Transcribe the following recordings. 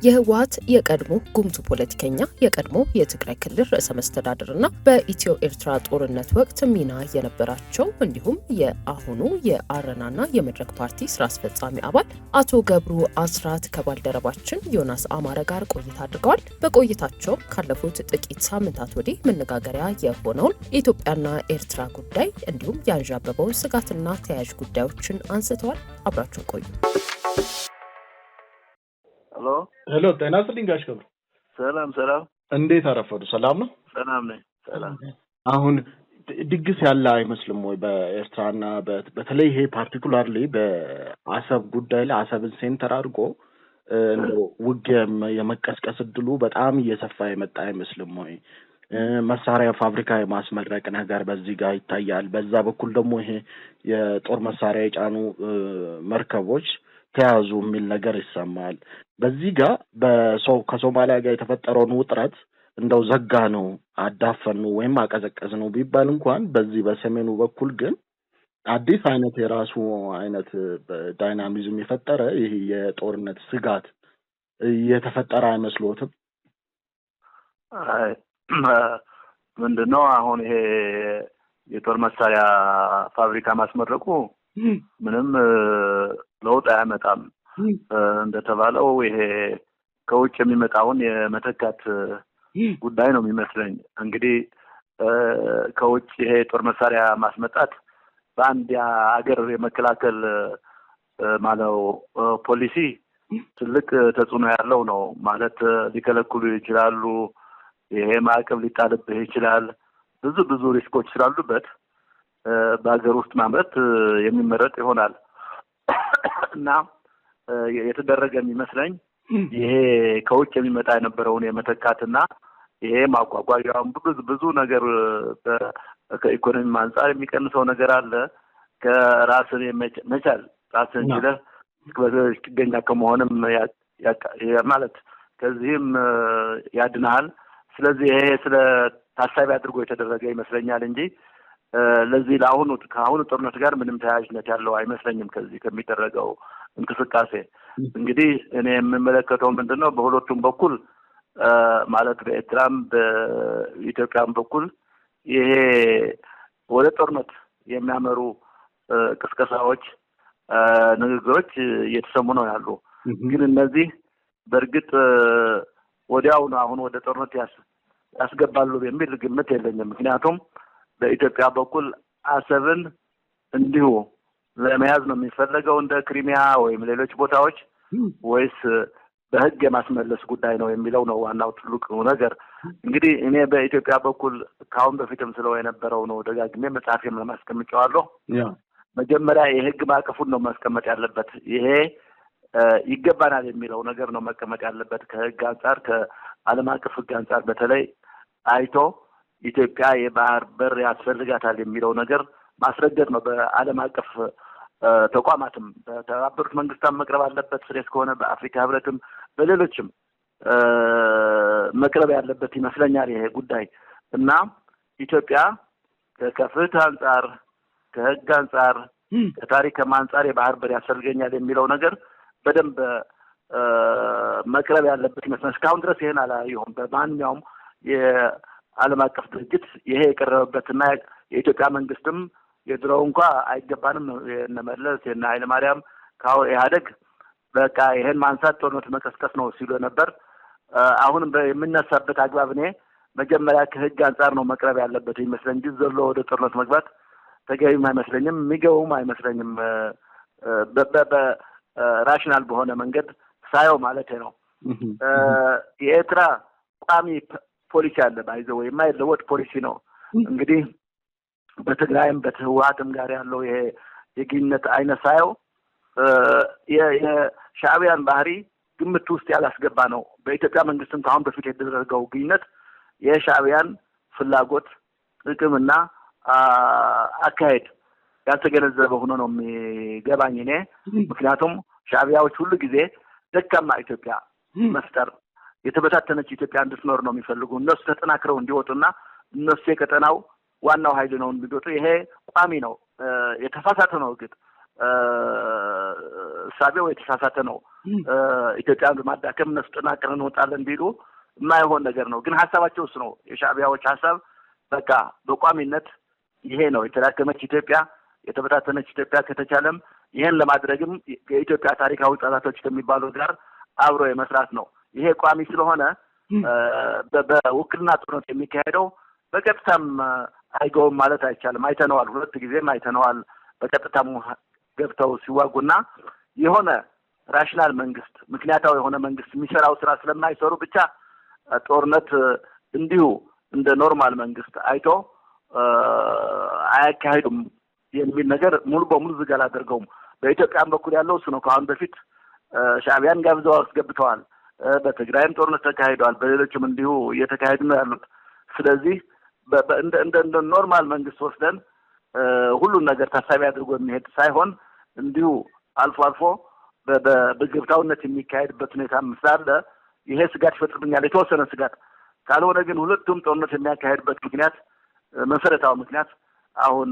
የህወሓት የቀድሞ ጉምቱ ፖለቲከኛ የቀድሞ የትግራይ ክልል ርዕሰ መስተዳድርና በኢትዮ ኤርትራ ጦርነት ወቅት ሚና የነበራቸው እንዲሁም የአሁኑ የአረናና የመድረክ ፓርቲ ስራ አስፈጻሚ አባል አቶ ገብሩ አስራት ከባልደረባችን ዮናስ አማረ ጋር ቆይታ አድርገዋል። በቆይታቸው ካለፉት ጥቂት ሳምንታት ወዲህ መነጋገሪያ የሆነውን የኢትዮጵያና ኤርትራ ጉዳይ እንዲሁም ያንዣበበውን ስጋትና ተያያዥ ጉዳዮችን አንስተዋል። አብራችሁ ቆዩ። ሄሎ ጤና ይስጥልኝ ጋሽ ገብሩ። ሰላም እንዴት አረፈዱ? ሰላም ነው? ሰላም ነኝ። ሰላም። አሁን ድግስ ያለ አይመስልም ወይ በኤርትራና በተለይ ይሄ ፓርቲኩላርሊ በአሰብ ጉዳይ ላይ አሰብን ሴንተር አድርጎ እንደው ውጊያ የመቀስቀስ እድሉ በጣም እየሰፋ የመጣ አይመስልም ወይ? መሳሪያ ፋብሪካ የማስመረቅ ነገር በዚህ ጋር ይታያል። በዛ በኩል ደግሞ ይሄ የጦር መሳሪያ የጫኑ መርከቦች ተያዙ የሚል ነገር ይሰማል። በዚህ ጋር ከሶማሊያ ጋር የተፈጠረውን ውጥረት እንደው ዘጋ ነው አዳፈኑ ወይም አቀዘቀዝ ነው ቢባል እንኳን በዚህ በሰሜኑ በኩል ግን አዲስ አይነት የራሱ አይነት ዳይናሚዝም የፈጠረ ይሄ የጦርነት ስጋት የተፈጠረ አይመስሎትም? ምንድነው አሁን ይሄ የጦር መሳሪያ ፋብሪካ ማስመረቁ ምንም ለውጥ አያመጣም። እንደተባለው ይሄ ከውጭ የሚመጣውን የመተካት ጉዳይ ነው የሚመስለኝ። እንግዲህ ከውጭ ይሄ ጦር መሳሪያ ማስመጣት በአንድ ሀገር የመከላከል ማለት ፖሊሲ ትልቅ ተጽዕኖ ያለው ነው። ማለት ሊከለክሉ ይችላሉ፣ ይሄ ማዕቀብ ሊጣልብህ ይችላል። ብዙ ሪስኮች ስላሉበት በሀገር ውስጥ ማምረት የሚመረጥ ይሆናል እና የተደረገ የሚመስለኝ ይሄ ከውጭ የሚመጣ የነበረውን የመተካትና ይሄ ማጓጓዣውን ብዙ ነገር ከኢኮኖሚ አንፃር የሚቀንሰው ነገር አለ። ከራስን መቻል ራስን ችለህ ጥገኛ ከመሆንም ማለት ከዚህም ያድናል። ስለዚህ ይሄ ስለ ታሳቢ አድርጎ የተደረገ ይመስለኛል እንጂ ለዚህ ከአሁኑ ጦርነት ጋር ምንም ተያያዥነት ያለው አይመስለኝም። ከዚህ ከሚደረገው እንቅስቃሴ እንግዲህ እኔ የምመለከተው ምንድነው በሁለቱም በኩል ማለት በኤርትራም በኢትዮጵያም በኩል ይሄ ወደ ጦርነት የሚያመሩ ቅስቀሳዎች፣ ንግግሮች እየተሰሙ ነው ያሉ። ግን እነዚህ በእርግጥ ወዲያውኑ አሁን ወደ ጦርነት ያስገባሉ የሚል ግምት የለኝም። ምክንያቱም በኢትዮጵያ በኩል አሰብን እንዲሁ ለመያዝ ነው የሚፈለገው እንደ ክሪሚያ ወይም ሌሎች ቦታዎች ወይስ በህግ የማስመለስ ጉዳይ ነው የሚለው ነው ዋናው ትልቁ ነገር። እንግዲህ እኔ በኢትዮጵያ በኩል ካሁን በፊትም ስለው የነበረው ነው ደጋግሜ መጽሐፌም ለማስቀምጫዋለሁ። መጀመሪያ የህግ ማዕቀፉን ነው ማስቀመጥ ያለበት። ይሄ ይገባናል የሚለው ነገር ነው መቀመጥ ያለበት። ከህግ አንጻር ከዓለም አቀፍ ህግ አንጻር በተለይ አይቶ ኢትዮጵያ የባህር በር ያስፈልጋታል የሚለው ነገር ማስረገጥ ነው። በዓለም አቀፍ ተቋማትም በተባበሩት መንግስታት መቅረብ አለበት። ስሬስ ከሆነ በአፍሪካ ህብረትም በሌሎችም መቅረብ ያለበት ይመስለኛል ይሄ ጉዳይ እና ኢትዮጵያ ከፍትህ አንጻር፣ ከህግ አንጻር፣ ከታሪክም አንጻር የባህር በር ያስፈልገኛል የሚለው ነገር በደንብ መቅረብ ያለበት ይመስላል። እስካሁን ድረስ ይሄን አላየሁም። በማንኛውም የዓለም አቀፍ ድርጅት ይሄ የቀረበበትና የኢትዮጵያ መንግስትም የድሮው እንኳን አይገባንም የነመለስ የነ ኃይለማርያም ኢህአዴግ በቃ ይሄን ማንሳት ጦርነት መቀስቀስ ነው ሲሉ ነበር። አሁንም የምነሳበት አግባብ እኔ መጀመሪያ ከህግ አንጻር ነው መቅረብ ያለበት ይመስለኝ እንጂ ዘሎ ወደ ጦርነት መግባት ተገቢም አይመስለኝም፣ የሚገቡም አይመስለኝም። በራሽናል በሆነ መንገድ ሳየው ማለት ነው። የኤርትራ ቋሚ ፖሊሲ አለ ባይዘው የማይለወጥ ፖሊሲ ነው። እንግዲህ በትግራይም በህወሓትም ጋር ያለው ይሄ የግንኙነት አይነት ሳየው የሻዕቢያን ባህሪ ግምት ውስጥ ያላስገባ ነው። በኢትዮጵያ መንግስትም ካሁን በፊት የተደረገው ግንኙነት የሻዕቢያን ፍላጎት፣ ጥቅምና አካሄድ ያልተገነዘበ ሆኖ ነው የሚገባኝ እኔ። ምክንያቱም ሻዕቢያዎች ሁሉ ጊዜ ደካማ ኢትዮጵያ መፍጠር፣ የተበታተነች ኢትዮጵያ እንድትኖር ነው የሚፈልጉ። እነሱ ተጠናክረው እንዲወጡና እነሱ የቀጠናው ዋናው ኃይል ነው እንዲወጡ። ይሄ ቋሚ ነው። የተሳሳተ ነው። እርግጥ እሳቤው የተሳሳተ ነው። ኢትዮጵያን በማዳከም ነፍጥና ቅርን እንወጣለን ቢሉ የማይሆን ነገር ነው። ግን ሀሳባቸው እሱ ነው። የሻዕቢያዎች ሀሳብ በቃ በቋሚነት ይሄ ነው። የተዳከመች ኢትዮጵያ፣ የተበታተነች ኢትዮጵያ፣ ከተቻለም ይሄን ለማድረግም የኢትዮጵያ ታሪካዊ ጠላቶች ከሚባሉ ጋር አብሮ የመስራት ነው። ይሄ ቋሚ ስለሆነ በውክልና ጦርነት የሚካሄደው በቀጥታም አይገውም ማለት አይቻልም። አይተነዋል፣ 2 ጊዜም አይተነዋል። በቀጥታም ገብተው ሲዋጉና የሆነ ራሽናል መንግስት፣ ምክንያታዊ የሆነ መንግስት የሚሰራው ስራ ስለማይሰሩ ብቻ ጦርነት እንዲሁ እንደ ኖርማል መንግስት አይቶ አያካሂዱም የሚል ነገር ሙሉ በሙሉ ዝግ አላደርገውም። በኢትዮጵያም በኩል ያለው እሱ ነው። ከአሁን በፊት ሻዕቢያን ጋብዘው አስገብተዋል። በትግራይም ጦርነት ተካሂደዋል። በሌሎችም እንዲሁ እየተካሄዱ ነው ያሉት። ስለዚህ እንደ ኖርማል መንግስት ወስደን ሁሉን ነገር ታሳቢ አድርጎ የሚሄድ ሳይሆን እንዲሁ አልፎ አልፎ በግብታውነት የሚካሄድበት ሁኔታ ስላለ ይሄ ስጋት ይፈጥርብኛል፣ የተወሰነ ስጋት። ካልሆነ ግን ሁለቱም ጦርነት የሚያካሄድበት ምክንያት፣ መሰረታዊ ምክንያት አሁን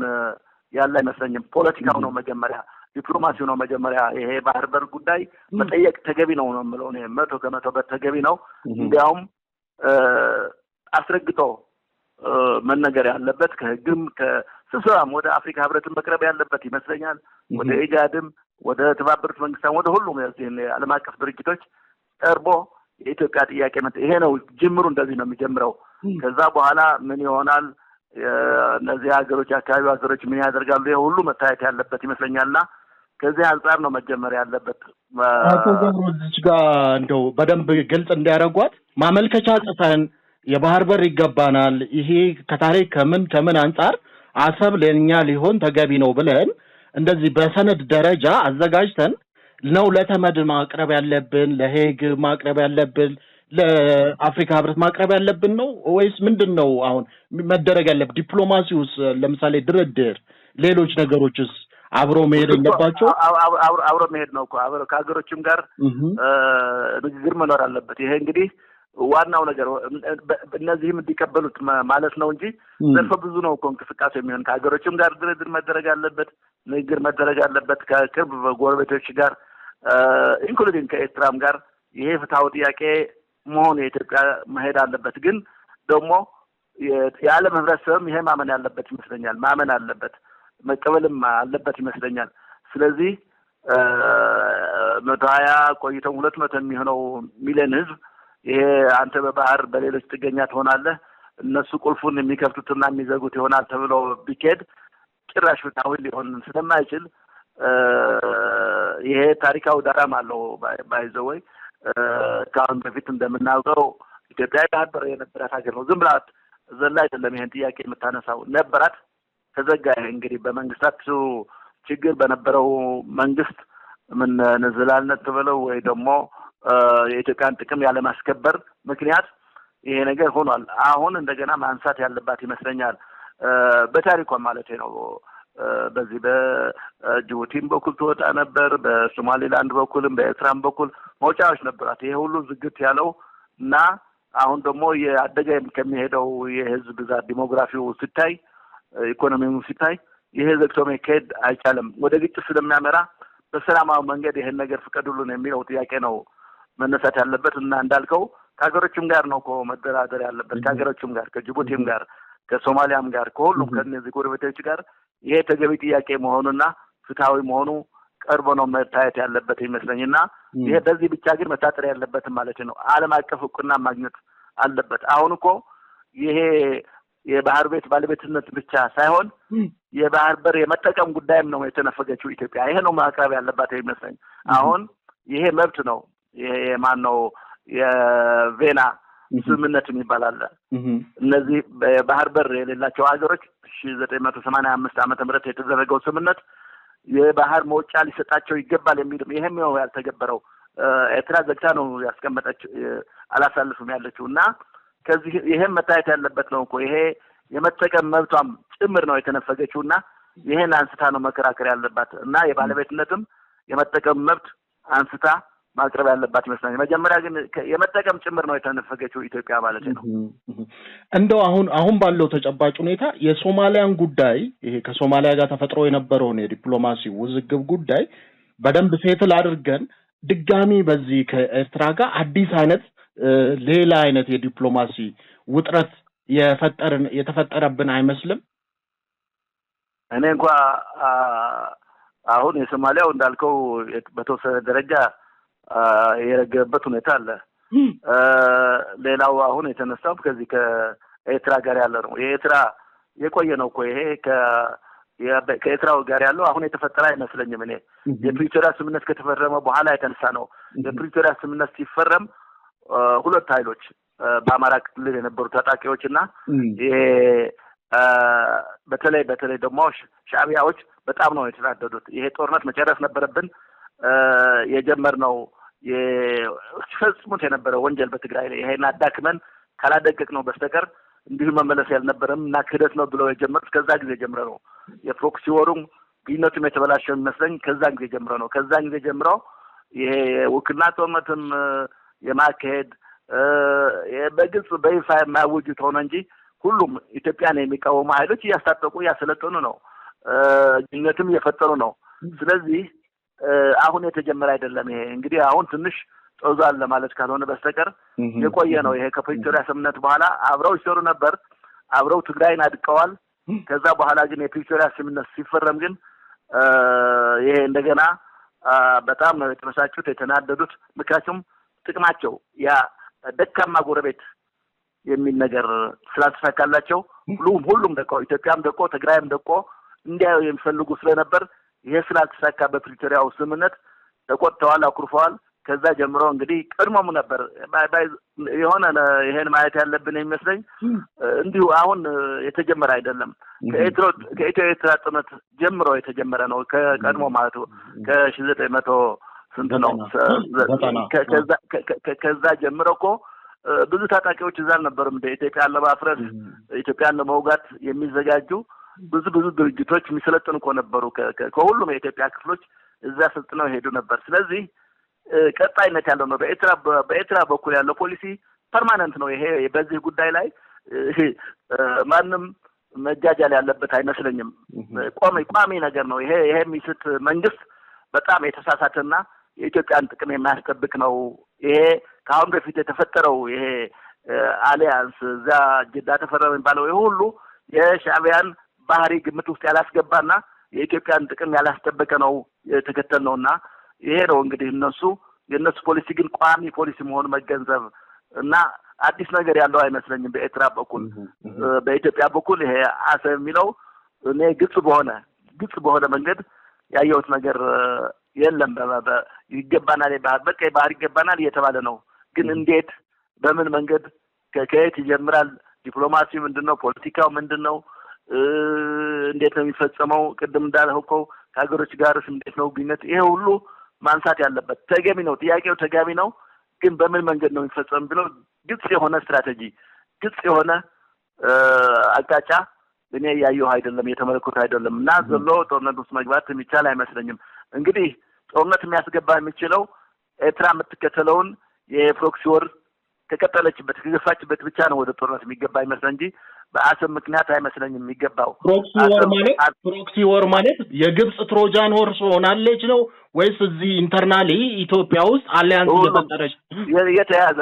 ያለ አይመስለኝም። ፖለቲካው ነው መጀመሪያ፣ ዲፕሎማሲው ነው መጀመሪያ። ይሄ ባህር በር ጉዳይ መጠየቅ ተገቢ ነው ነው የምለው እኔ 100% ተገቢ ነው። እንዲያውም አስረግጦ መነገር ያለበት ከህግም ከስብሰባም ወደ አፍሪካ ህብረትን መቅረብ ያለበት ይመስለኛል። ወደ ኢጋድም ወደ ተባበሩት መንግስታት ወደ ሁሉም የዓለም አቀፍ ድርጅቶች ቀርቦ የኢትዮጵያ ጥያቄ ይሄ ነው ጅምሩ። እንደዚህ ነው የሚጀምረው። ከዛ በኋላ ምን ይሆናል፣ እነዚህ ሀገሮች አካባቢ ሀገሮች ምን ያደርጋሉ፣ ይሄ ሁሉ መታየት ያለበት ይመስለኛልና ከዚህ አንጻር ነው መጀመር ያለበት። አቶ ገብሩ እዚህ ጋር እንደው በደንብ ግልጽ እንዲያደርጓት ማመልከቻ ጽፈን የባህር በር ይገባናል፣ ይሄ ከታሪክ ከምን አንጻር አሰብ ለኛ ሊሆን ተገቢ ነው ብለን እንደዚህ በሰነድ ደረጃ አዘጋጅተን ነው ለተመድ ማቅረብ ያለብን፣ ለሄግ ማቅረብ ያለብን፣ ለአፍሪካ ህብረት ማቅረብ ያለብን ነው ወይስ ምንድነው አሁን መደረግ ያለበት? ዲፕሎማሲውስ ለምሳሌ ድርድር፣ ሌሎች ነገሮችስ አብሮ መሄድ የለባቸው? አብሮ መሄድ ነው እኮ አብሮ ከሀገሮችም ጋር ንግግር መኖር አለበት። ይሄ እንግዲህ ዋናው ነገር እነዚህም እንዲቀበሉት ማለት ነው እንጂ ዘርፈ ብዙ ነው እኮ እንቅስቃሴ የሚሆን። ከሀገሮችም ጋር ድርድር መደረግ አለበት፣ ንግግር መደረግ አለበት፣ ከቅርብ ጎረቤቶች ጋር ኢንክሉዲንግ ከኤርትራም ጋር ይሄ ፍትሃዊ ጥያቄ መሆን የኢትዮጵያ መሄድ አለበት። ግን ደግሞ የዓለም ህብረተሰብም ይሄ ማመን ያለበት ይመስለኛል። ማመን አለበት፣ መቀበልም አለበት ይመስለኛል። ስለዚህ 120 ቆይተው 200 የሚሆነው ሚሊዮን ህዝብ ይሄ አንተ በባህር በሌሎች ጥገኛ ትሆናለህ፣ እነሱ ቁልፉን የሚከፍቱትና የሚዘጉት ይሆናል ተብሎ ቢኬድ ጭራሽ ፍትሃዊ ሊሆን ስለማይችል ይሄ ታሪካዊ ዳራም አለው። ባይዘወይ ከአሁን በፊት እንደምናውቀው ኢትዮጵያ ባህር በር የነበራት ሀገር ነው። ዝም ብላት ዘላ አይደለም ይሄን ጥያቄ የምታነሳው፣ ነበራት፣ ተዘጋ። ይሄ እንግዲህ በመንግስታት ችግር በነበረው መንግስት ምን ንዝላልነት ተብለው ወይ ደግሞ የኢትዮጵያን ጥቅም ያለ ማስከበር ምክንያት ይሄ ነገር ሆኗል። አሁን እንደገና ማንሳት ያለባት ይመስለኛል። በታሪኳ ማለት ነው። በዚህ በጅቡቲም በኩል ትወጣ ነበር፣ በሶማሌላንድ በኩልም በኤርትራም በኩል መውጫዎች ነበራት። ይሄ ሁሉ ዝግት ያለው እና አሁን ደግሞ የአደገ ከሚሄደው የህዝብ ብዛት ዲሞግራፊው ሲታይ፣ ኢኮኖሚው ሲታይ ይሄ ዘግቶ መካሄድ አይቻልም። ወደ ግጭት ስለሚያመራ በሰላማዊ መንገድ ይሄን ነገር ፍቀዱልን የሚለው ጥያቄ ነው መነሳት ያለበት እና እንዳልከው ከሀገሮችም ጋር ነው እኮ መደራደር ያለበት። ከሀገሮችም ጋር፣ ከጅቡቲም ጋር፣ ከሶማሊያም ጋር፣ ከሁሉም ከእነዚህ ጎረቤቶች ጋር ይሄ ተገቢ ጥያቄ መሆኑና ፍትሃዊ መሆኑ ቀርቦ ነው መታየት ያለበት ይመስለኝና ይሄ በዚህ ብቻ ግን መታጠር ያለበትም ማለት ነው። ዓለም አቀፍ እውቅና ማግኘት አለበት። አሁን እኮ ይሄ የባህር ቤት ባለቤትነት ብቻ ሳይሆን የባህር በር የመጠቀም ጉዳይም ነው የተነፈገችው ኢትዮጵያ። ይሄ ነው ማቅረብ ያለባት ይመስለኝ። አሁን ይሄ መብት ነው። ይሄ ማን ነው የቬና ስምምነት የሚባል አለ። እነዚህ ባህር በር የሌላቸው ሀገሮች 1985 ዓመተ ምህረት የተደረገው ስምምነት የባህር መውጫ ሊሰጣቸው ይገባል የሚልም ይሄም ነው ያልተገበረው። ኤርትራ ዘግታ ነው ያስቀመጠች አላሳልፍም ያለችው እና ከዚህ ይሄም መታየት ያለበት ነው እኮ ይሄ የመጠቀም መብቷም ጭምር ነው የተነፈገችው እና ይሄን አንስታ ነው መከራከር ያለባት እና የባለቤትነትም የመጠቀም መብት አንስታ ማቅረብ ያለባት ይመስለኛል። መጀመሪያ ግን የመጠቀም ጭምር ነው የተነፈገችው ኢትዮጵያ ማለት ነው። እንደው አሁን ባለው ተጨባጭ ሁኔታ የሶማሊያን ጉዳይ ይሄ ከሶማሊያ ጋር ተፈጥሮ የነበረውን የዲፕሎማሲ ውዝግብ ጉዳይ በደንብ ሴትል አድርገን ድጋሚ በዚህ ከኤርትራ ጋር አዲስ አይነት ሌላ አይነት የዲፕሎማሲ ውጥረት የተፈጠረብን አይመስልም? እኔ እንኳን አሁን የሶማሊያው እንዳልከው በተወሰነ ደረጃ የረገበበት ሁኔታ አለ። ሌላው አሁን የተነሳው ከዚህ ከኤርትራ ጋር ያለ ነው። የኤርትራ የቆየ ነው እኮ ይሄ ከኤርትራው ጋር ያለው አሁን የተፈጠረ አይመስለኝም። እኔ የፕሪቶሪያ ስምምነት ከተፈረመ በኋላ የተነሳ ነው። የፕሪቶሪያ ስምምነት ሲፈረም ሁለት ኃይሎች በአማራ ክልል የነበሩ ታጣቂዎችና ይሄ በተለይ ደግሞ ሻዕቢያዎች በጣም ነው የተናደዱት። ይሄ ጦርነት መጨረስ ነበረብን፣ የጀመርነው ሲፈጽሙት የነበረው ወንጀል በትግራይ ላይ ይሄን አዳክመን ካላደቀቅ ነው በስተቀር እንዲሁ መመለስ ያልነበረም እና ክህደት ነው ብለው የጀመሩት ከዛ ጊዜ ጀምሮ ነው። የፕሮክሲ ወሩም ግንኙነቱም የተበላሸው የሚመስለኝ ከዛ ጊዜ ጀምሮ ነው። ከዛ ጊዜ ጀምሮ ይሄ ውክልና ጦርነትም የማካሄድ በግልጽ በይፋ የማያውጁት ሆነ እንጂ ሁሉም ኢትዮጵያን የሚቃወሙ ኃይሎች እያስታጠቁ እያሰለጠኑ ነው፣ ግንኙነትም እየፈጠሩ ነው። ስለዚህ አሁን የተጀመረ አይደለም። ይሄ እንግዲህ አሁን ትንሽ ጦዟል ለማለት ካልሆነ በስተቀር የቆየ ነው። ይሄ ከፕሪቶሪያ ስምምነት በኋላ አብረው ይሰሩ ነበር፣ አብረው ትግራይን አድቀዋል። ከዛ በኋላ ግን የፕሪቶሪያ ስምምነት ሲፈረም ግን ይሄ እንደገና በጣም ነው የተመሳጩት፣ የተናደዱት። ምክንያቱም ጥቅማቸው ያ ደካማ ጎረቤት የሚል ነገር ስላልተሳካላቸው ሁሉም ደቆ ኢትዮጵያም ደቆ ትግራይም ደቆ እንዲያዩ የሚፈልጉ ስለነበር ይሄ ስላልተሳካ በፕሪቶሪያው ስምምነት ተቆጥተዋል፣ አኩርፈዋል። ከዛ ጀምሮ እንግዲህ ቀድሞም ነበር የሆነ ይሄን ማየት ያለብን የሚመስለኝ እንዲሁ አሁን የተጀመረ አይደለም። ከኢትዮ ኤርትራ ጦርነት ጀምሮ የተጀመረ ነው። ከቀድሞ ማለት ከ1900 ስንት ነው ከዛ ጀምሮ እኮ ብዙ ታጣቂዎች እዛ አልነበሩም። ኢትዮጵያን ለማፍረስ ኢትዮጵያን ለመውጋት የሚዘጋጁ ብዙ ድርጅቶች የሚሰለጥኑ እኮ ነበሩ። ከሁሉም የኢትዮጵያ ክፍሎች እዛ ሰልጥነው ሄዱ ነበር። ስለዚህ ቀጣይነት ያለው ነው። በኤርትራ በኩል ያለው ፖሊሲ ፐርማነንት ነው። ይሄ በዚህ ጉዳይ ላይ ማንም መጃጃል ያለበት አይመስለኝም። ቋሚ ነገር ነው። ይሄ የሚስት መንግስት በጣም የተሳሳተና የኢትዮጵያን ጥቅም የማያስጠብቅ ነው። ይሄ ከአሁን በፊት የተፈጠረው ይሄ አሊያንስ እዛ ጅዳ ተፈረመ የሚባለው ይሄ ሁሉ የሻዕቢያን ባህሪ ግምት ውስጥ ያላስገባና የኢትዮጵያን ጥቅም ያላስጠበቀ ነው የተከተል ነውና ይሄ ነው እንግዲህ የእነሱ ፖሊሲ ግን ቋሚ ፖሊሲ መሆኑ መገንዘብ እና አዲስ ነገር ያለው አይመስለኝም። በኤርትራ በኩል በኢትዮጵያ በኩል ይሄ አሰብ የሚለው እኔ ግልጽ በሆነ መንገድ ያየሁት ነገር የለም። ይገባናል በቃ ባህር ይገባናል እየተባለ ነው። ግን እንዴት በምን መንገድ ከየት ይጀምራል? ዲፕሎማሲ ምንድነው? ፖለቲካው ምንድነው? እንዴት ነው የሚፈጸመው? ቅድም እንዳልኸው እኮ ከሀገሮች ጋርስ እንዴት ነው ግንኙነት? ይሄ ሁሉ ማንሳት ያለበት ተገቢ ነው። ጥያቄው ተገቢ ነው። ግን በምን መንገድ ነው የሚፈጸም ብለው ግልጽ የሆነ ስትራቴጂ፣ ግልጽ የሆነ አቅጣጫ እኔ ያየሁ አይደለም፣ የተመለከቱ አይደለም። እና ዘሎ ጦርነት ውስጥ መግባት የሚቻል አይመስለኝም። እንግዲህ ጦርነት የሚያስገባ የሚችለው ኤርትራ የምትከተለውን የፕሮክሲ ወር ከቀጠለችበት ከገፋችበት ብቻ ነው ወደ ጦርነት የሚገባ አይመስል እንጂ በአሰብ ምክንያት አይመስለኝም የሚገባው። ፕሮክሲ ወር ማለት የግብጽ ትሮጃን ሆርስ ሆናለች ነው ወይስ እዚህ ኢንተርናሊ ኢትዮጵያ ውስጥ አሊያንስ እየፈጠረች የተያዘ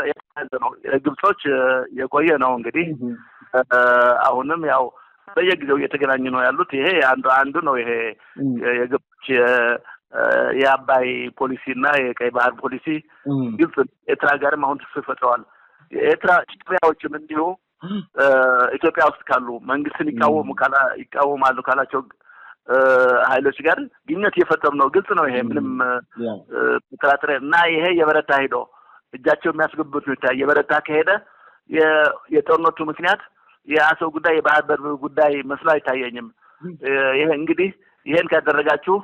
ነው? ግብጾች የቆየ ነው እንግዲህ አሁንም ያው በየጊዜው እየተገናኙ ነው ያሉት። ይሄ አንዱ ነው። ይሄ የግብጽ የአባይ ፖሊሲና የቀይ ባህር ፖሊሲ ግብጽ ኤርትራ ጋርም አሁን ትስስር ፈጥረዋል። የኤርትራ ሻዕቢያዎችም እንዲሁ ኢትዮጵያ ውስጥ ካሉ መንግስትን ይቃወማሉ ካላቸው ኃይሎች ጋር ግንኙነት እየፈጠሩ ነው። ግልጽ ነው። ይሄ ምንም ጥራጥሬ እና ይሄ የበረታ ሄዶ እጃቸው የሚያስገቡት ሁኔታ የበረታ ከሄደ የጦርነቱ ምክንያት የአሰብ ጉዳይ የባህር በር ጉዳይ መስሎ አይታየኝም። ይሄ እንግዲህ ይሄን ካደረጋችሁ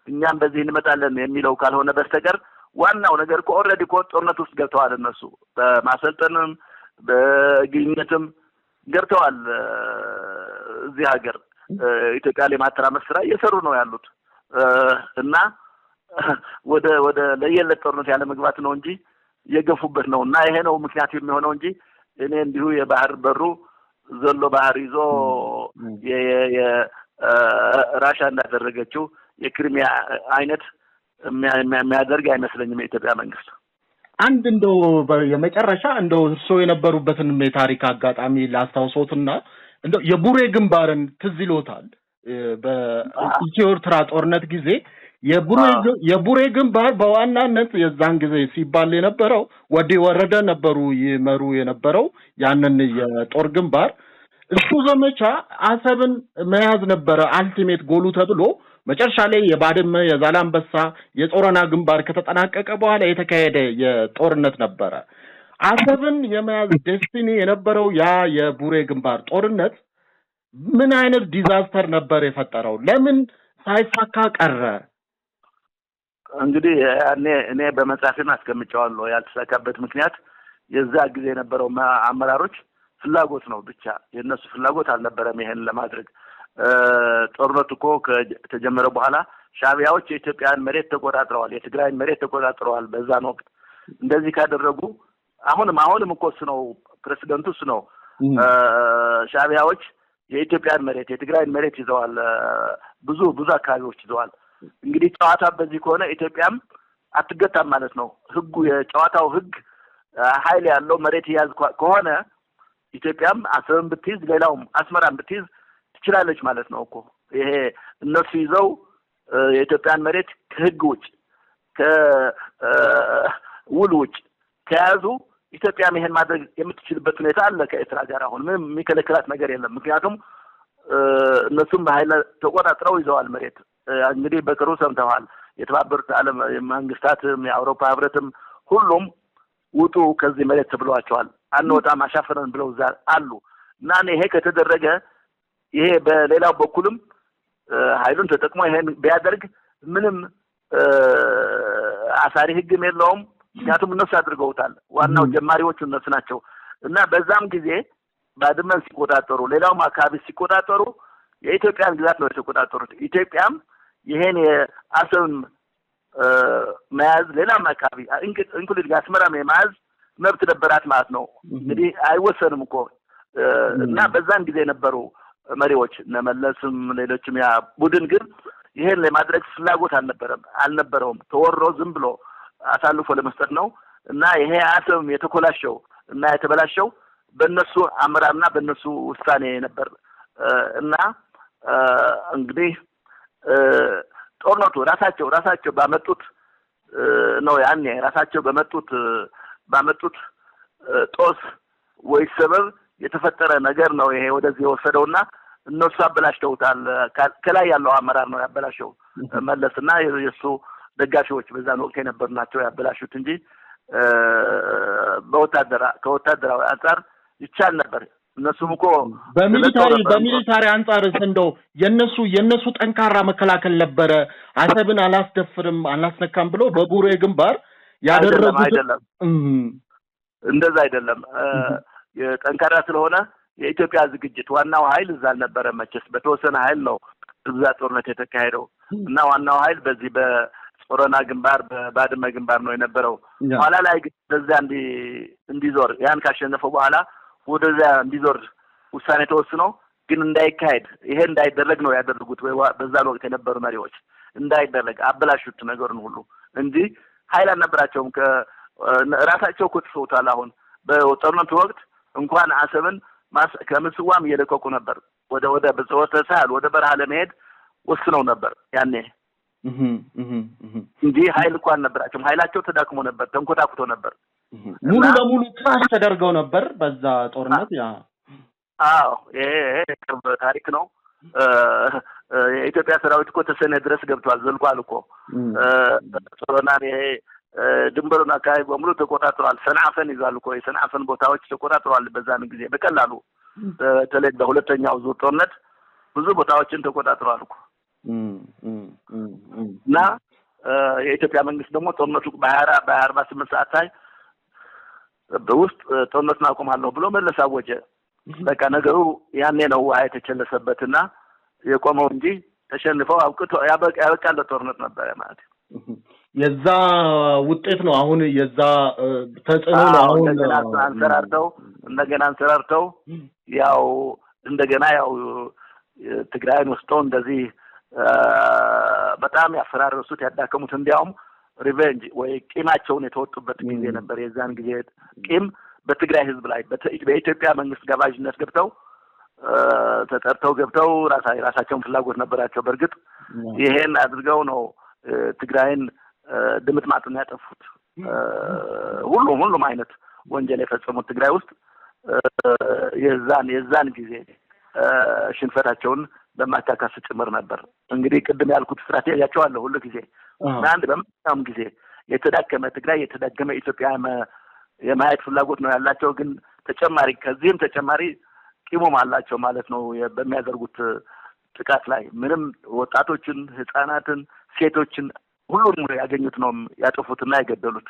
እኛም በዚህ እንመጣለን የሚለው ካልሆነ በስተቀር ዋናው ነገር እኮ ኦልሬዲ እኮ ጦርነት ውስጥ ገብተዋል። እነሱ በማሰልጠንም በግንኙነትም ገብተዋል። እዚህ ሀገር ኢትዮጵያ ላይ ማተራመስ ስራ እየሰሩ ነው ያሉት እና ወደ ለየለት ጦርነት ያለ መግባት ነው እንጂ የገፉበት ነው እና ይሄ ነው ምክንያት የሚሆነው እንጂ እኔ እንዲሁ የባህር በሩ ዘሎ ባህር ይዞ የራሻ እንዳደረገችው የክሪሚያ አይነት የሚያደርግ አይመስለኝም የኢትዮጵያ መንግስት። አንድ እንደው የመጨረሻ እንደው እርሶ የነበሩበትን የታሪክ አጋጣሚ ላስታውሶትና እንደው የቡሬ ግንባርን ትዝ ይሎታል? በኢትዮ ኤርትራ ጦርነት ጊዜ የቡሬ ግንባር በዋናነት የዛን ጊዜ ሲባል የነበረው ወዲ ወረደ ነበሩ ይመሩ የነበረው ያንን የጦር ግንባር። እሱ ዘመቻ አሰብን መያዝ ነበረ አልቲሜት ጎሉ ተብሎ መጨረሻ ላይ የባድመ የዛላምበሳ የጾረና ግንባር ከተጠናቀቀ በኋላ የተካሄደ የጦርነት ነበረ። አሰብን የመያዝ ዴስቲኒ የነበረው ያ የቡሬ ግንባር ጦርነት ምን አይነት ዲዛስተር ነበር የፈጠረው? ለምን ሳይሳካ ቀረ? እንግዲህ እኔ በመጽሐፌም አስቀምጨዋለሁ። ያልተሳካበት ምክንያት የዛ ጊዜ የነበረው አመራሮች ፍላጎት ነው ብቻ። የነሱ ፍላጎት አልነበረም ይሄን ለማድረግ። ጦርነቱ እኮ ከተጀመረ በኋላ ሻዕቢያዎች የኢትዮጵያን መሬት ተቆጣጥረዋል፣ የትግራይን መሬት ተቆጣጥረዋል። በዛን ወቅት እንደዚህ ካደረጉ አሁንም እኮ እሱ ነው ፕሬሲደንቱ እሱ ነው። ሻዕቢያዎች የኢትዮጵያን መሬት የትግራይን መሬት ይዘዋል፣ ብዙ አካባቢዎች ይዘዋል። እንግዲህ ጨዋታ በዚህ ከሆነ ኢትዮጵያም አትገታም ማለት ነው። ህጉ የጨዋታው ህግ ኃይል ያለው መሬት ይያዝ ከሆነ ኢትዮጵያም አሰብን ብትይዝ ሌላውም አስመራን ብትይዝ ትችላለች ማለት ነው እኮ። ይሄ እነሱ ይዘው የኢትዮጵያን መሬት ከህግ ውጭ ከውል ውጭ ከያዙ ኢትዮጵያም ይሄን ማድረግ የምትችልበት ሁኔታ አለ ከኤርትራ ጋር። አሁን ምንም የሚከለክላት ነገር የለም። ምክንያቱም እነሱም በኃይል ተቆጣጥረው ይዘዋል መሬት። እንግዲህ በቅርቡ ሰምተዋል። የተባበሩት ዓለም መንግስታትም የአውሮፓ ህብረትም ሁሉም ውጡ ከዚህ መሬት ተብሏቸዋል። አንወጣም አሻፈረን ብለው እዛ አሉ። እና ይሄ ከተደረገ ይሄ በሌላው በኩልም ኃይሉን ተጠቅሞ ይሄን ቢያደርግ ምንም አሳሪ ህግም የለውም። ምክንያቱም እነሱ አድርገውታል። ዋናው ጀማሪዎቹ እነሱ ናቸው። እና በዛም ጊዜ ባድመን ሲቆጣጠሩ ሌላውም አካባቢ ሲቆጣጠሩ የኢትዮጵያን ግዛት ነው የተቆጣጠሩት። ኢትዮጵያም ይሄን የአሰብን መያዝ ሌላም አካባቢ እንክሉድ አስመራም የመያዝ መብት ነበራት ማለት ነው። እንግዲህ አይወሰንም እኮ እና በዛን ጊዜ የነበሩ መሪዎች እነመለስም ሌሎችም ያ ቡድን ግን ይሄን ለማድረግ ፍላጎት አልነበረውም። ተወሮ ዝም ብሎ አሳልፎ ለመስጠት ነው። እና ይሄ አሰብም የተኮላሸው እና የተበላሸው በእነሱ አመራርና በእነሱ ውሳኔ ነበር። እና እንግዲህ ጦርነቱ ራሳቸው ባመጡት ነው ያኔ ራሳቸው ባመጡት ጦስ ወይ ሰበብ የተፈጠረ ነገር ነው ይሄ ወደዚህ የወሰደውና እነሱ አበላሽተውታል። ከላይ ያለው አመራር ነው ያበላሸው። መለስና የሱ ደጋፊዎች በዛን ወቅት የነበሩ ናቸው ያበላሹት እንጂ ከወታደራዊ አንጻር ይቻል ነበር። እነሱም እኮ በሚሊታሪ አንጻር እንደው የነሱ ጠንካራ መከላከል ነበረ። አሰብን አላስደፍርም አላስነካም ብሎ በቡሬ ግንባር ያደረጉት አይደለም። እንደዛ አይደለም። የጠንካራ ስለሆነ የኢትዮጵያ ዝግጅት ዋናው ኃይል እዛ አልነበረ። መቼስ በተወሰነ ኃይል ነው እዛ ጦርነት የተካሄደው እና ዋናው ኃይል በዚህ በጾረና ግንባር በባድመ ግንባር ነው የነበረው። ኋላ ላይ ግን በዛ እንዲዞር ያን ካሸነፈው በኋላ ወደዚያ እንዲዞር ውሳኔ ተወስኖ ግን እንዳይካሄድ ይሄ እንዳይደረግ ነው ያደረጉት። በዛን ወቅት የነበሩ መሪዎች እንዳይደረግ አበላሹት ነገሩን ሁሉ እንጂ ኃይል አልነበራቸውም። ራሳቸው እኮ ጽፈውታል። አሁን በጦርነቱ ወቅት እንኳን አሰብን ከምጽዋም እየለቀቁ ነበር። ወደ በጽወተ ሳህል ወደ በረሃ ለመሄድ ወስነው ነበር ያኔ እንጂ ኃይል እንኳን አልነበራቸውም። ኃይላቸው ተዳክሞ ነበር፣ ተንኮታኩቶ ነበር። ሙሉ ለሙሉ ክራሽ ተደርገው ነበር በዛ ጦርነት። ይሄ ቅርብ ታሪክ ነው። የኢትዮጵያ ሰራዊት እኮ ተሰነ ድረስ ገብቷል፣ ዘልቋል እኮ ጾረናን ይሄ ድንበሩን አካባቢ በሙሉ ተቆጣጥሯል። ሰንዓፈን ይዟል እኮ የሰንዓፈን ቦታዎች ተቆጣጥሯል። በዛን ጊዜ በቀላሉ በተለይ በሁለተኛው ዙር ጦርነት ብዙ ቦታዎችን ተቆጣጥሯል እኮ እና የኢትዮጵያ መንግስት ደግሞ ጦርነቱ በ48 ሰዓት ላይ በውስጥ ጦርነቱን አቆማለሁ ብሎ መለስ አወጀ። በቃ ነገሩ ያኔ ነው ውሃ የተቸለሰበትና የቆመው እንጂ ተሸንፈው ያበቃለ ጦርነት ነበር ማለት ነው። የዛ ውጤት ነው አሁን የዛ ተጽዕኖ ነው አሁን እንደገና አንሰራርተው ያው እንደገና ያው ትግራይን ወስደው እንደዚህ በጣም ያፈራረሱት ያዳከሙት እንዲያውም ሪቨንጅ ወይ ቂማቸውን የተወጡበት ጊዜ ነበር። የዛን ጊዜ ቂም በትግራይ ህዝብ ላይ በኢትዮጵያ መንግስት ጋባዥነት ገብተው ተጠርተው ገብተው ራሳቸውን ፍላጎት ነበራቸው። በእርግጥ ይሄን አድርገው ነው ትግራይን ድምጥማጡን ያጠፉት። ሁሉም አይነት ወንጀል የፈጸሙት ትግራይ ውስጥ የዛን ጊዜ ሽንፈታቸውን ለማካካስ ጭምር ነበር። እንግዲህ ቅድም ያልኩት ስትራቴጂያቸው አለ ሁሉ ጊዜ አንድ በመጣም ጊዜ የተዳከመ ትግራይ የተዳከመ ኢትዮጵያ የማየት ፍላጎት ነው ያላቸው። ግን ተጨማሪ ከዚህም ተጨማሪ ቂሙም አላቸው ማለት ነው። በሚያደርጉት ጥቃት ላይ ምንም ወጣቶችን፣ ህፃናትን፣ ሴቶችን ሁሉንም ያገኙት ነው ያጠፉትና የገደሉት።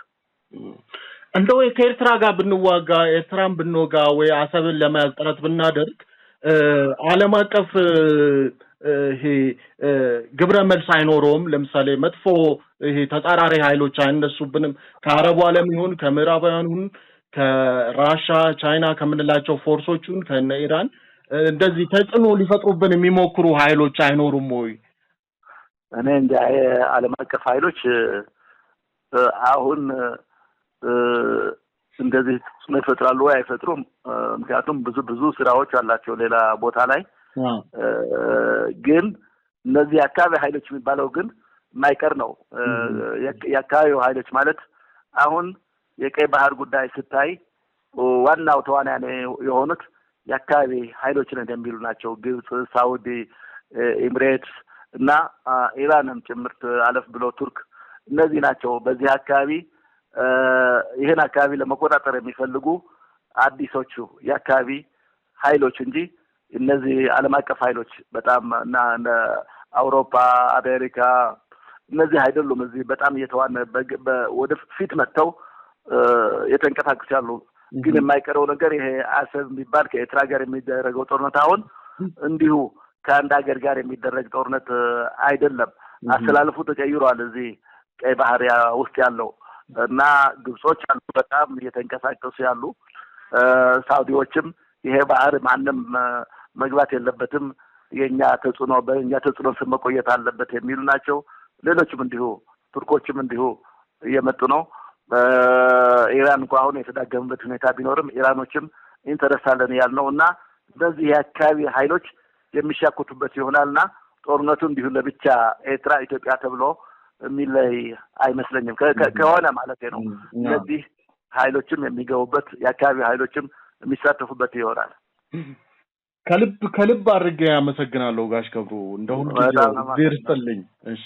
እንደው ከኤርትራ ጋር ብንዋጋ ኤርትራን ብንወጋ ወይ አሰብን ለመያዝ ጥረት ብናደርግ ዓለም አቀፍ ይሄ ግብረ መልስ አይኖረውም። ለምሳሌ መጥፎ ይሄ ተጻራሪ ኃይሎች አይነሱብንም። ከአረቡ ዓለም ይሁን ከምዕራባውያን ይሁን ከራሻ ቻይና ከምንላቸው ፎርሶቹን ከነ ኢራን እንደዚህ ተጽዕኖ ሊፈጥሩብን የሚሞክሩ ኃይሎች አይኖሩም ወይ? እኔ እንጃ ዓለም አቀፍ ኃይሎች አሁን እንደዚህ ተጽዕኖ ይፈጥራሉ ወይ አይፈጥሩም? ምክንያቱም ብዙ ስራዎች አላቸው ሌላ ቦታ ላይ። ግን እነዚህ የአካባቢ ኃይሎች የሚባለው ግን የማይቀር ነው። የአካባቢው ኃይሎች ማለት አሁን የቀይ ባህር ጉዳይ ስታይ ዋናው ተዋናያን የሆኑት የአካባቢ ኃይሎችን እንደሚሉ ናቸው። ግብጽ፣ ሳውዲ፣ ኤሚሬትስ እና ኢራንም ጭምርት አለፍ ብሎ ቱርክ እነዚህ ናቸው በዚህ አካባቢ ይሄን አካባቢ ለመቆጣጠር የሚፈልጉ አዲሶቹ የአካባቢ ኃይሎች እንጂ እነዚህ ዓለም አቀፍ ኃይሎች በጣም እና አውሮፓ፣ አሜሪካ እነዚህ አይደሉም። እዚህ በጣም እየተዋነ ወደ ፊት መጥተው የተንቀሳቀሱ ያሉ። ግን የማይቀረው ነገር ይሄ አሰብ የሚባል ከኤርትራ ጋር የሚደረገው ጦርነት አሁን እንዲሁ ከአንድ ሀገር ጋር የሚደረግ ጦርነት አይደለም። አስተላልፉ ተቀይሯል። እዚህ ቀይ ባህር ውስጥ ያለው እና ግብጾች አሉ በጣም እየተንቀሳቀሱ ያሉ። ሳውዲዎችም ይሄ ባህር ማንም መግባት የለበትም በእኛ ተጽዕኖ ስር መቆየት አለበት የሚሉ ናቸው። ሌሎችም እንዲሁ ቱርኮችም እንዲሁ እየመጡ ነው። ኢራን እንኳን አሁን የተዳገመበት ሁኔታ ቢኖርም ኢራኖችም ኢንተረስት አለን ያልነው እና በዚህ የአካባቢ ኃይሎች የሚሻኩቱበት ይሆናልና ጦርነቱ እንዲሁ ለብቻ ኤርትራ ኢትዮጵያ ተብሎ የሚለይ አይመስለኝም ከሆነ ማለት ነው። እነዚህ ኃይሎችም የሚገቡበት የአካባቢ ኃይሎችም የሚሳተፉበት ይሆናል። ከልብ አድርጌ አመሰግናለሁ ጋሽ ገብሩ። እንደሁሉ ጊዜ ይርጥልኝ። እሺ